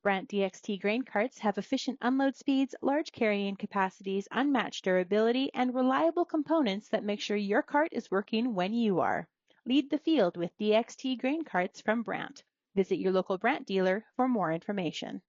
Brant DXT grain carts have efficient unload speeds, large carrying capacities, unmatched durability, and reliable components that make sure your cart is working when you are. Lead the field with DXT grain carts from Brant. Visit your local Brant dealer for more information.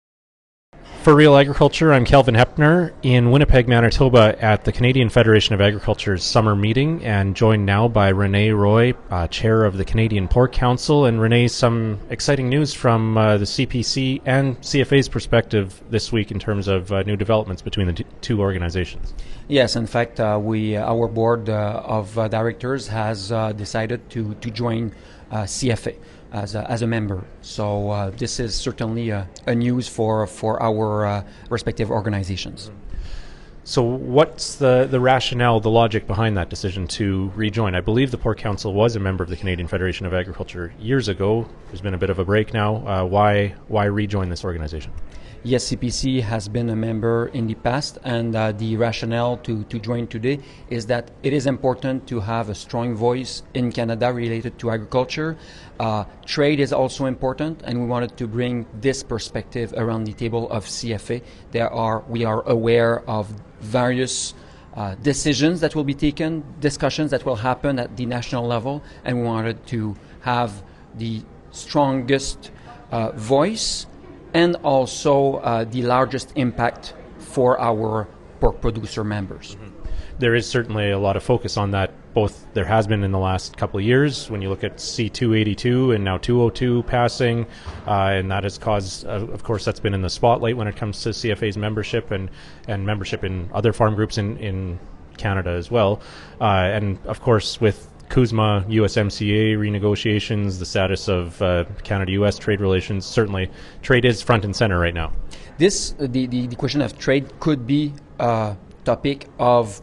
For Real Agriculture, I'm Kelvin Hepner in Winnipeg, Manitoba at the Canadian Federation of Agriculture's summer meeting, and joined now by Renee Roy, chair of the Canadian Pork Council. And Renee, some exciting news from the CPC and CFA's perspective this week in terms of new developments between the two organizations. Yes, in fact, our board of directors has decided to join CFA as a member. So this is certainly a news for our respective organizations. So what's the rationale, the logic behind that decision to rejoin? I believe the Pork Council was a member of the Canadian Federation of Agriculture years ago. There's been a bit of a break now. Why rejoin this organization? Yes, CPC has been a member in the past, and the rationale to join today is that it is important to have a strong voice in Canada related to agriculture. Trade is also important, and we wanted to bring this perspective around the table of CFA. We are aware of various decisions that will be taken, discussions that will happen at the national level, and we wanted to have the strongest voice and also the largest impact for our pork producer members. Mm-hmm. There is certainly a lot of focus on that. Both there has been in the last couple of years when you look at C282 and now 202 passing, and that has caused, of course, that's been in the spotlight when it comes to CFA's membership and membership in other farm groups in Canada as well. And of course, with CUSMA, USMCA renegotiations, the status of Canada-US trade relations, certainly trade is front and center right now. The question of trade could be a topic of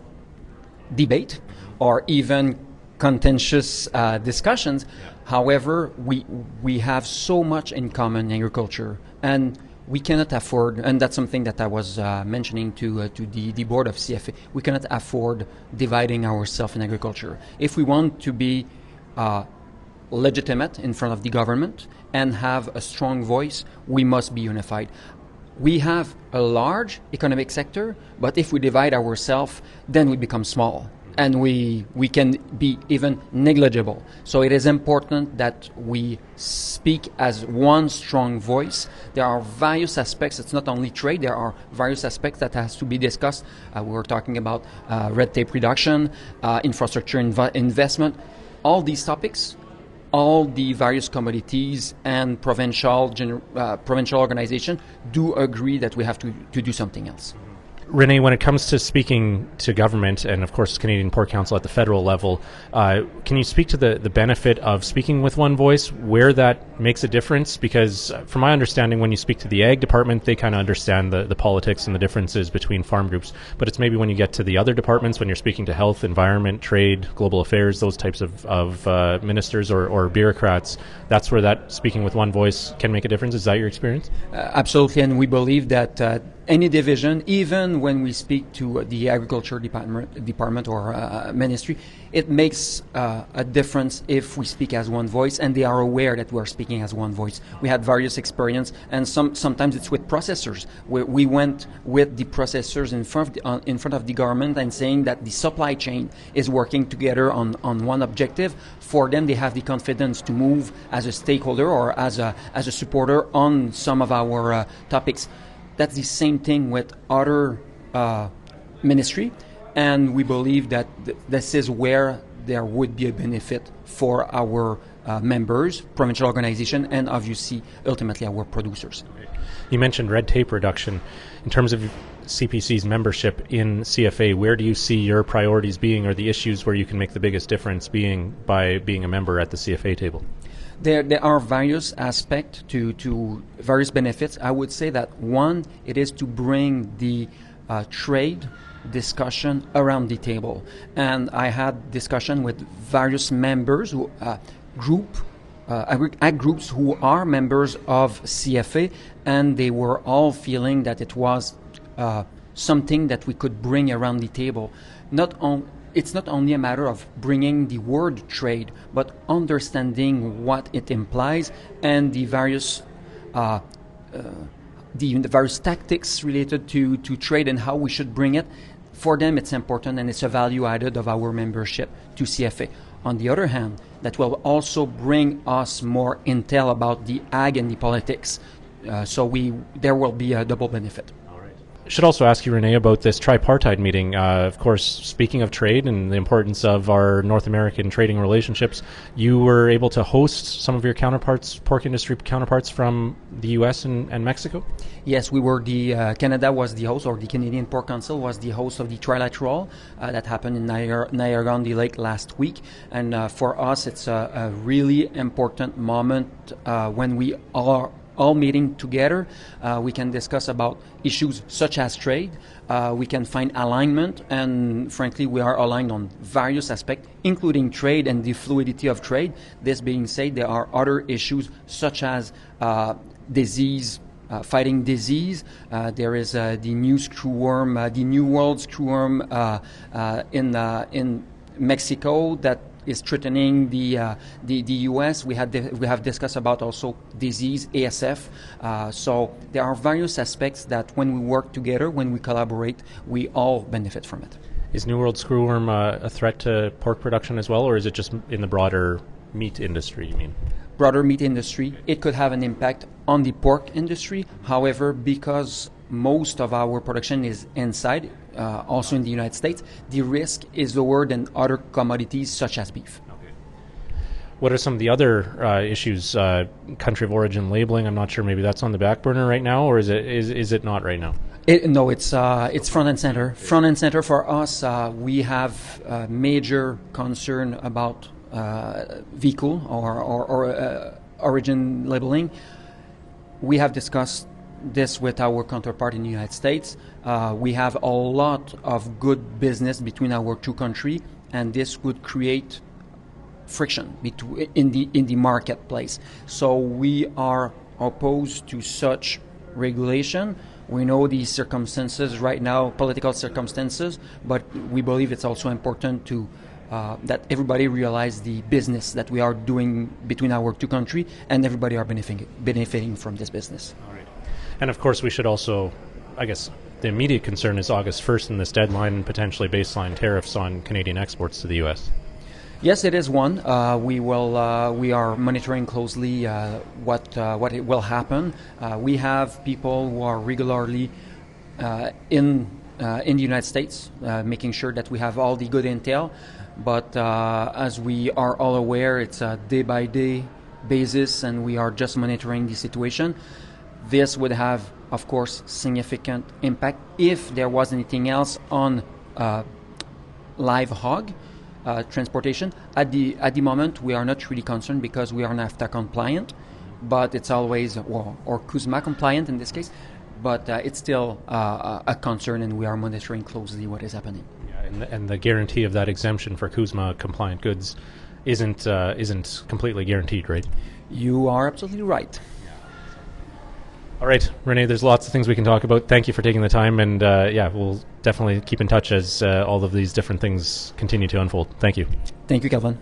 debate or even contentious discussions. Yeah. However, we have so much in common in agriculture, and we cannot afford, and that's something that I was mentioning to the board of CFA, we cannot afford dividing ourselves in agriculture. If we want to be legitimate in front of the government and have a strong voice, we must be unified. We have a large economic sector, but if we divide ourselves, then we become small. And we can be even negligible. So it is important that we speak as one strong voice. There are various aspects. It's not only trade. There are various aspects that has to be discussed. We were talking about red tape reduction, infrastructure investment. All these topics, all the various commodities and provincial organizations do agree that we have to do something else. Renee, when it comes to speaking to government and, of course, Canadian Pork Council at the federal level, can you speak to the benefit of speaking with one voice, where that makes a difference? Because from my understanding, when you speak to the Ag department, they kind of understand the politics and the differences between farm groups. But it's maybe when you get to the other departments, when you're speaking to health, environment, trade, global affairs, those types of ministers or bureaucrats, that's where that speaking with one voice can make a difference. Is that your experience? Absolutely, and we believe that any division, even when we speak to the agriculture department or ministry, it makes a difference if we speak as one voice, and they are aware that we are speaking as one voice. We had various experience, and sometimes it's with processors. We went with the processors in front of the government and saying that the supply chain is working together on one objective. For them, they have the confidence to move as a stakeholder or as a supporter on some of our topics. That's the same thing with other ministry, and we believe that this is where there would be a benefit for our members, provincial organization, and obviously, ultimately, our producers. You mentioned red tape reduction. In terms of CPC's membership in CFA, where do you see your priorities being, or the issues where you can make the biggest difference being by being a member at the CFA table? There are various aspects to various benefits. I would say that one, it is to bring the trade discussion around the table. And I had discussion with various members who ag groups who are members of CFA, and they were all feeling that it was something that we could bring around the table. It's not only a matter of bringing the word trade, but understanding what it implies and the various the various tactics related to trade and how we should bring it. For them, it's important and it's a value added of our membership to CFA. On the other hand, that will also bring us more intel about the ag and the politics. So there will be a double benefit. Should also ask you, Rene, about this tripartite meeting. Of course, speaking of trade and the importance of our North American trading relationships, you were able to host some of your counterparts, pork industry counterparts from the U.S. and Mexico? Yes, we were Canada was the host, or the Canadian Pork Council was the host of the trilateral that happened in Niagara-on-the-Lake last week. And for us, it's a really important moment when we are all meeting together. We can discuss about issues such as trade. We can find alignment, and frankly, we are aligned on various aspects, including trade and the fluidity of trade. This being said, there are other issues such as disease, fighting disease. There is the new screwworm, the New World screwworm in Mexico that is threatening the U.S. We have discussed about also disease, ASF. So there are various aspects that when we work together, when we collaborate, we all benefit from it. Is New World screwworm a threat to pork production as well, or is it just in the broader meat industry, you mean? Broader meat industry. It could have an impact on the pork industry. However, because most of our production is inside, also in the United States, the risk is lower than other commodities such as beef. Okay. What are some of the other issues? Country of origin labeling. I'm not sure. Maybe that's on the back burner right now, or is it not right now? No, it's front and center. Front and center for us. We have major concern about vehicle or origin labeling. We have discussed this with our counterpart in the United States. We have a lot of good business between our two countries, and this would create friction in the marketplace. So we are opposed to such regulation. We know the circumstances right now, political circumstances, but we believe it's also important to that everybody realize the business that we are doing between our two countries, and everybody are benefiting from this business. All right. And of course, we should also, I guess, the immediate concern is August 1st and this deadline and potentially baseline tariffs on Canadian exports to the U.S. Yes, it is one. We are monitoring closely what it will happen. We have people who are regularly in the United States, making sure that we have all the good intel. But as we are all aware, it's a day-by-day basis, and we are just monitoring the situation. This would have, of course, significant impact if there was anything else on live hog transportation. At the moment, we are not really concerned because we are NAFTA compliant, but it's always, or CUSMA compliant in this case, but it's still a concern, and we are monitoring closely what is happening. Yeah, and the guarantee of that exemption for CUSMA compliant goods isn't completely guaranteed, right? You are absolutely right. All right, Rene, there's lots of things we can talk about. Thank you for taking the time, and we'll definitely keep in touch as all of these different things continue to unfold. Thank you. Thank you, Calvin.